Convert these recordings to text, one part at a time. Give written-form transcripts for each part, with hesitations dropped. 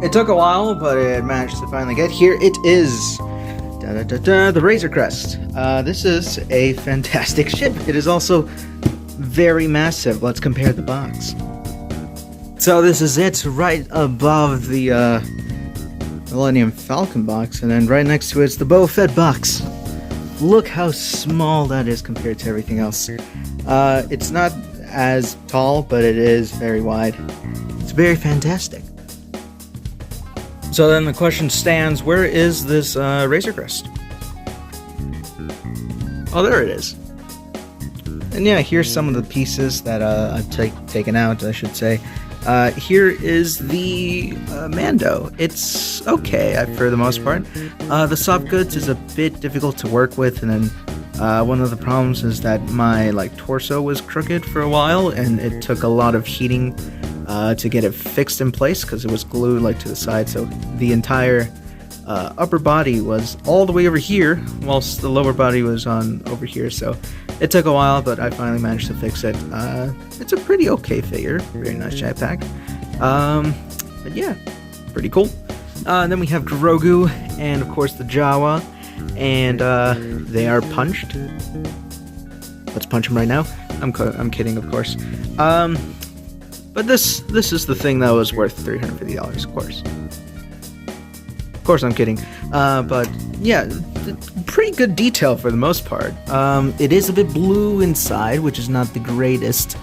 It took a while, but it managed to finally get here. It is the Razor Crest. This is a fantastic ship. It is also very massive. Let's compare the box. So this is it, right above the Millennium Falcon box, and then right next to it is the Boba Fett box. Look how small that is compared to everything else. It's not as tall, but it is very wide. It's very fantastic. So then the question stands, where is this Razor Crest? Oh, there it is. And yeah, here's some of the pieces that I've taken out, I should say. Here is the Mando. It's okay for the most part. The soft goods is a bit difficult to work with, and then one of the problems is that my torso was crooked for a while, and it took a lot of heating to get it fixed in place because it was glued to the side. So the entire upper body was all the way over here, whilst the lower body was on over here. So it took a while, but I finally managed to fix it. It's a pretty okay figure, very nice jetpack. But yeah, pretty cool. Then we have Grogu and of course the Jawa, and they are punched. Let's punch them right now. I'm kidding, of course. But this is the thing that was worth $350, of course. Of course, I'm kidding. But yeah, pretty good detail for the most part. It is a bit blue inside, which is not the greatest.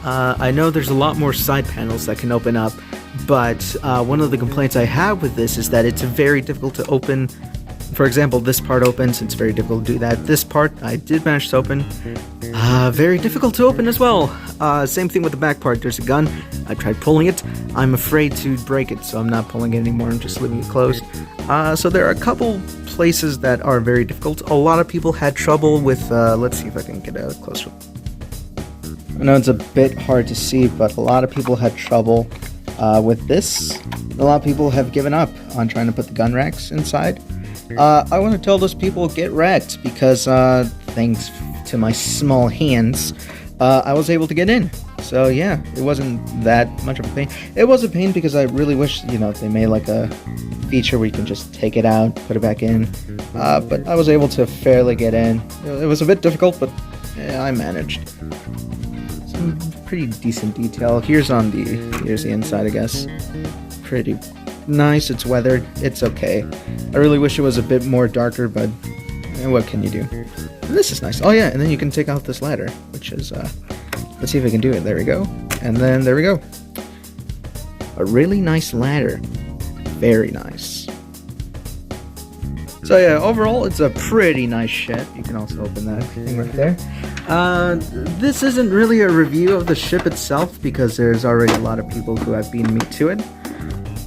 I know there's a lot more side panels that can open up, but one of the complaints I have with this is that it's very difficult to open. For example, this part opens, it's very difficult to do that. This part, I did manage to open. Very difficult to open as well. Same thing with the back part. There's a gun. I tried pulling it. I'm afraid to break it, so I'm not pulling it anymore. I'm just leaving it closed. So there are a couple places that are very difficult. A lot of people had trouble with, let's see if I can get a closer. I know it's a bit hard to see, but a lot of people had trouble with this. A lot of people have given up on trying to put the gun racks inside. I want to tell those people, get wrecked, because thanks to my small hands, I was able to get in. So yeah, it wasn't that much of a pain. It was a pain because I really wish, they made a feature where you can just take it out, put it back in. But I was able to fairly get in. It was a bit difficult, but yeah, I managed. Some pretty decent detail. Here's the inside, I guess. Pretty nice. It's weathered. It's okay. I really wish it was a bit more darker, but what can you do? This is nice. Oh yeah, and then you can take out this ladder, which is, let's see if I can do it. There we go. And then there we go. A really nice ladder. Very nice. So yeah, overall, it's a pretty nice ship. You can also open that thing right there. This isn't really a review of the ship itself, because there's already a lot of people who have beaten me to it.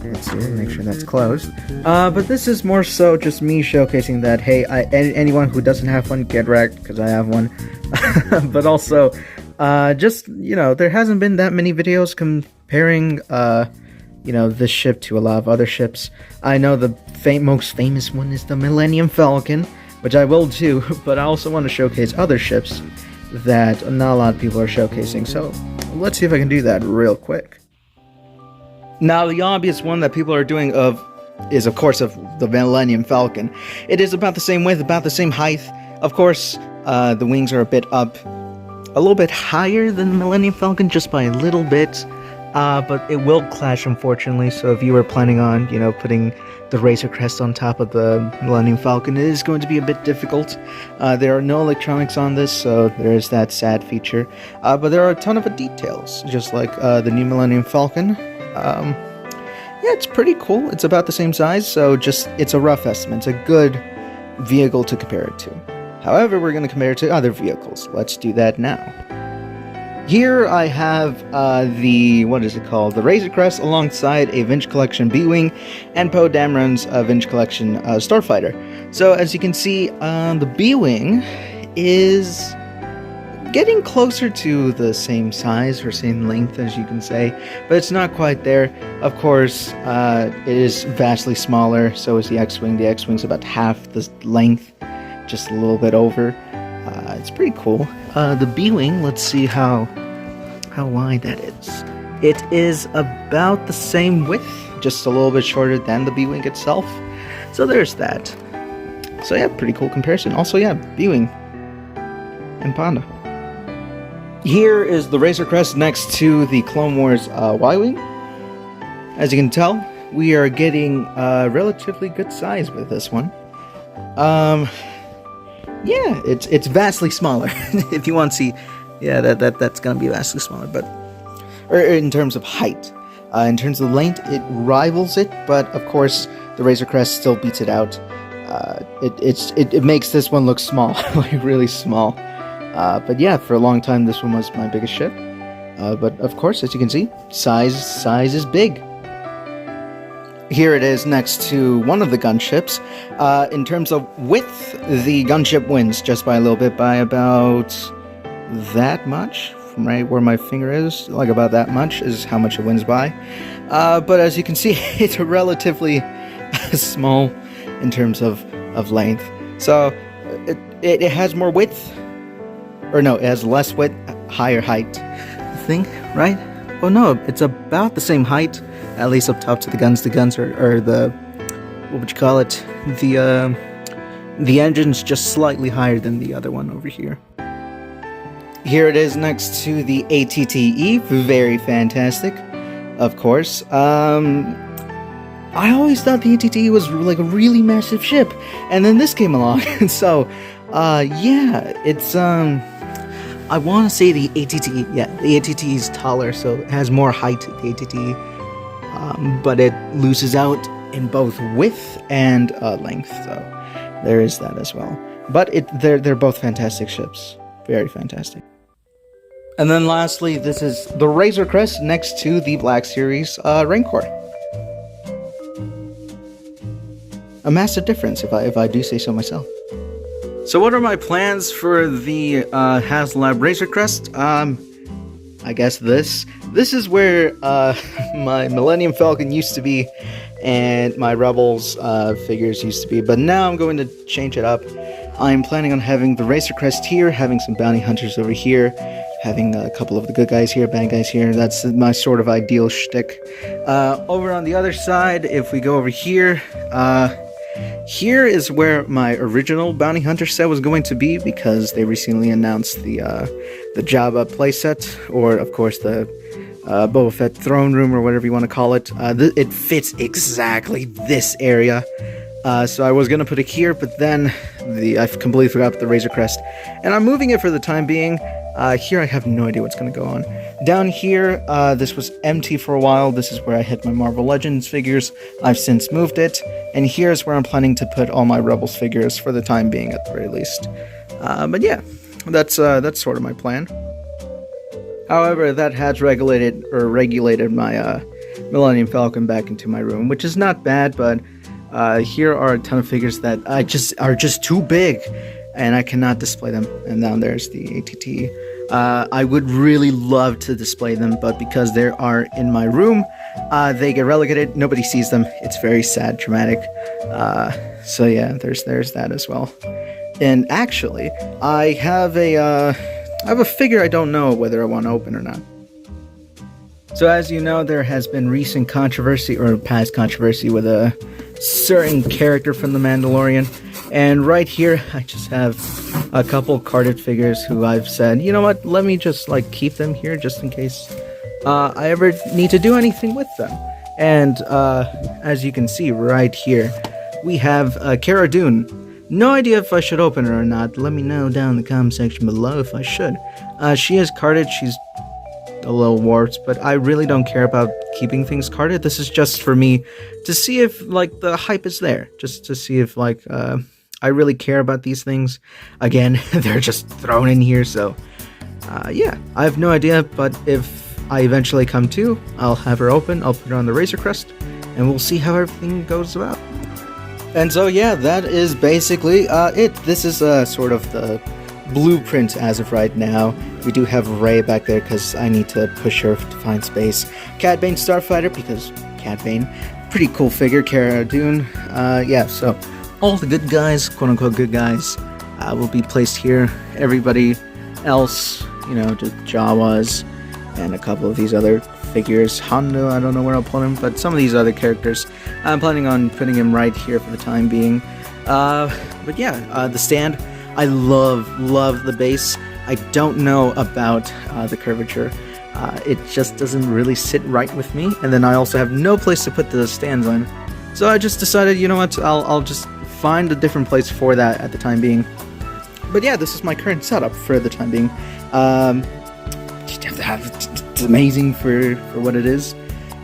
Let's see, make sure that's closed. But this is more so just me showcasing that, hey, anyone who doesn't have one, get wrecked, because I have one. But also, just, there hasn't been that many videos comparing, this ship to a lot of other ships. I know the most famous one is the Millennium Falcon, which I will do, but I also want to showcase other ships that not a lot of people are showcasing. So let's see if I can do that real quick. Now, the obvious one that people are doing is, of course, of the Millennium Falcon. It is about the same width, about the same height. Of course, the wings are a bit up, a little bit higher than the Millennium Falcon, just by a little bit. But it will clash, unfortunately. So if you were planning on, putting the Razor Crest on top of the Millennium Falcon, it is going to be a bit difficult. There are no electronics on this, so there is that sad feature. But there are a ton of details, just like the new Millennium Falcon. Yeah, it's pretty cool. It's about the same size, so it's a rough estimate. It's a good vehicle to compare it to. However, we're going to compare it to other vehicles. Let's do that now. Here I have the Razor Crest alongside a Vintage Collection B-Wing and Poe Dameron's Vintage Collection Starfighter. So as you can see, the B-Wing is getting closer to the same size or same length, as you can say, but it's not quite there. Of course, it is vastly smaller, so is the X-Wing. The X-Wing's about half the length, just a little bit over. It's pretty cool. The B-Wing, let's see how wide that is. It is about the same width, just a little bit shorter than the B-Wing itself. So there's that. So yeah, pretty cool comparison. Also, yeah, B-Wing and Panda. Here is the Razor Crest next to the Clone Wars Y-Wing. As you can tell, we are getting a relatively good size with this one. Yeah, it's vastly smaller. If you want to see, yeah, that's gonna be vastly smaller, but or in terms of height. In terms of length, it rivals it, but of course, the Razor Crest still beats it out. It makes this one look small, like really small. But yeah, for a long time, this one was my biggest ship. But of course, as you can see, size is big. Here it is next to one of the gunships. In terms of width, the gunship wins just by a little bit, by about that much. From right where my finger is, like about that much is how much it wins by. But as you can see, it's relatively small in terms of length. So it has more width, or no, it has less width, higher height. I think, right? Oh no, it's about the same height, at least up top to the guns. The guns are the, what would you call it? The engine's just slightly higher than the other one over here. Here it is next to the ATTE, very fantastic, of course. I always thought the ATTE was like a really massive ship, and then this came along, and so, yeah, it's, I want to say the ATTE, yeah, the ATTE is taller, so it has more height, the ATTE, but it loses out in both width and length, so there is that as well. But they're both fantastic ships, very fantastic. And then lastly, this is the Razor Crest next to the Black Series Rancor. A massive difference, if I do say so myself. So what are my plans for the HasLab Razor Crest? I guess this is where my Millennium Falcon used to be, and my Rebels figures used to be, but now I'm going to change it up. I'm planning on having the Razor Crest here, having some bounty hunters over here, having a couple of the good guys here, bad guys here. That's my sort of ideal shtick. Over on the other side, if we go over here, here is where my original bounty hunter set was going to be, because they recently announced the Jabba playset, or of course the Boba Fett throne room, or whatever you want to call it. It fits exactly this area. So I was going to put it here, but then I completely forgot about the Razor Crest, and I'm moving it for the time being. Here I have no idea what's going to go on. Down here, this was empty for a while. This is where I had my Marvel Legends figures. I've since moved it, and here's where I'm planning to put all my Rebels figures for the time being, at the very least. But yeah, that's sort of my plan. However, that has regulated my Millennium Falcon back into my room, which is not bad, but here are a ton of figures that are just too big, and I cannot display them. And down there's the ATT. I would really love to display them, but because they are in my room, they get relegated. Nobody sees them. It's very sad, dramatic. So yeah, there's that as well. And actually, I have a figure I don't know whether I want to open or not. So as you know, there has been recent controversy, or past controversy, with a certain character from The Mandalorian. And right here, I just have a couple carded figures who I've said, you know what, let me just keep them here just in case I ever need to do anything with them. And as you can see right here, we have Cara Dune. No idea if I should open her or not. Let me know down in the comment section below if I should. She is carded. She's a little warped, but I really don't care about keeping things carded. This is just for me to see if the hype is there, just to see if I really care about these things. Again, they're just thrown in here, so yeah, I have no idea, but if I eventually come to, I'll have her open, I'll put her on the Razor Crest, and we'll see how everything goes about. And so yeah, that is basically it. This is sort of the blueprint as of right now. We do have Rey back there because I need to push her to find space. Cad Bane Starfighter, because Cad Bane, pretty cool figure. Cara Dune, yeah, so all the good guys, quote-unquote good guys, will be placed here. Everybody else, just Jawas and a couple of these other figures. Hondo, I don't know where I'll put him, but some of these other characters, I'm planning on putting him right here for the time being. But yeah, the stand, I love the base. I don't know about the curvature. It just doesn't really sit right with me, and then I also have no place to put the stands on. So I just decided, you know what, I'll just find a different place for that at the time being. But yeah, this is my current setup for the time being. It's amazing for what it is.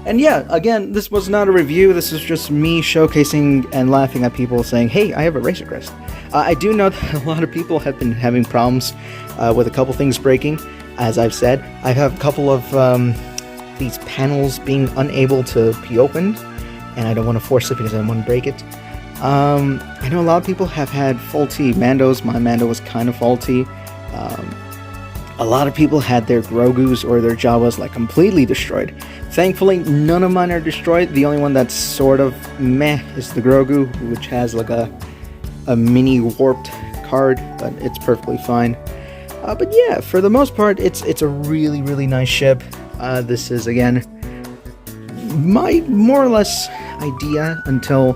And yeah, again, this was not a review. This is just me showcasing and laughing at people saying, hey, I have a Razor Crest. I do know that a lot of people have been having problems with a couple things breaking. As I've said, I have a couple of these panels being unable to be opened, and I don't want to force it because I don't want to break it. I know a lot of people have had faulty Mandos. My Mando was kind of faulty. A lot of people had their Grogus or their Jawas like completely destroyed. Thankfully, none of mine are destroyed. The only one that's sort of meh is the Grogu, which has like a mini warped card, but it's perfectly fine. But yeah, for the most part, it's a really nice ship. This is, again, my more or less idea until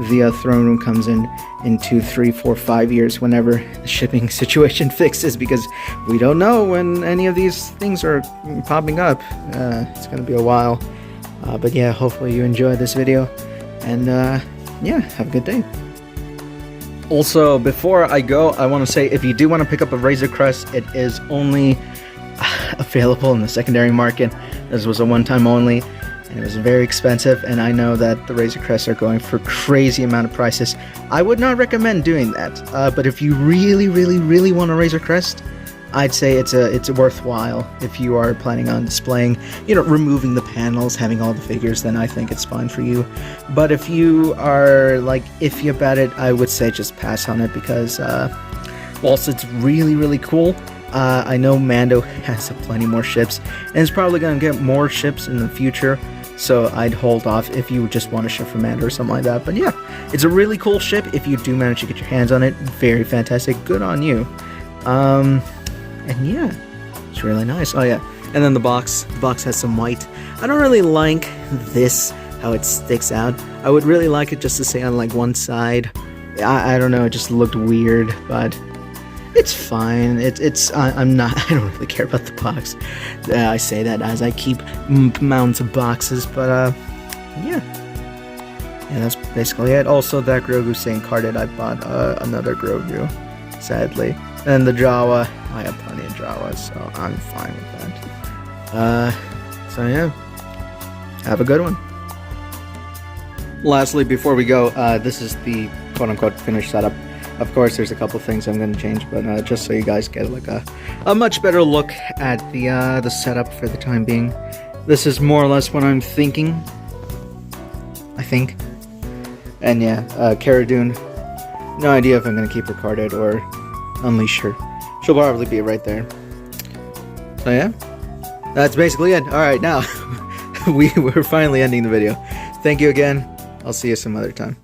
the throne room comes in 2, 3, 4, 5 years, whenever the shipping situation fixes, because we don't know when any of these things are popping up. It's gonna be a while. But yeah, hopefully you enjoyed this video, and yeah, have a good day. Also, before I go, I want to say, if you do want to pick up a Razor Crest, it is only available in the secondary market. This was a one-time only, and it was very expensive, and I know that the Razor Crests are going for crazy amount of prices. I would not recommend doing that, but if you really want a Razor Crest, I'd say it's worthwhile. If you are planning on displaying, you know, removing the panels, having all the figures, then I think it's fine for you. But if you are like iffy about it, I would say just pass on it, because whilst it's really cool, I know Mando has plenty more ships, and it's probably going to get more ships in the future, so I'd hold off if you just want a ship from Mando or something like that. But yeah, it's a really cool ship if you do manage to get your hands on it. Very fantastic. Good on you. And yeah, it's really nice. Oh yeah, and then the box has some white. I don't really like this, how it sticks out. I would really like it just to stay on like one side. I don't know, it just looked weird, but it's fine. I'm not, I don't really care about the box. I say that as I keep mounts of boxes, but yeah, that's basically it. Also, that Grogu staying carded, I bought another Grogu, sadly. And the Jawa, I have plenty of Jawas, so I'm fine with that. So yeah, have a good one. Lastly, before we go, this is the quote-unquote finished setup. Of course, there's a couple things I'm going to change, but just so you guys get like a much better look at the setup for the time being. This is more or less what I'm thinking, I think. And yeah, Cara Dune, no idea if I'm going to keep her carded or unleash her. She'll probably be right there. So yeah, that's basically it. Alright, now we're finally ending the video. Thank you again. I'll see you some other time.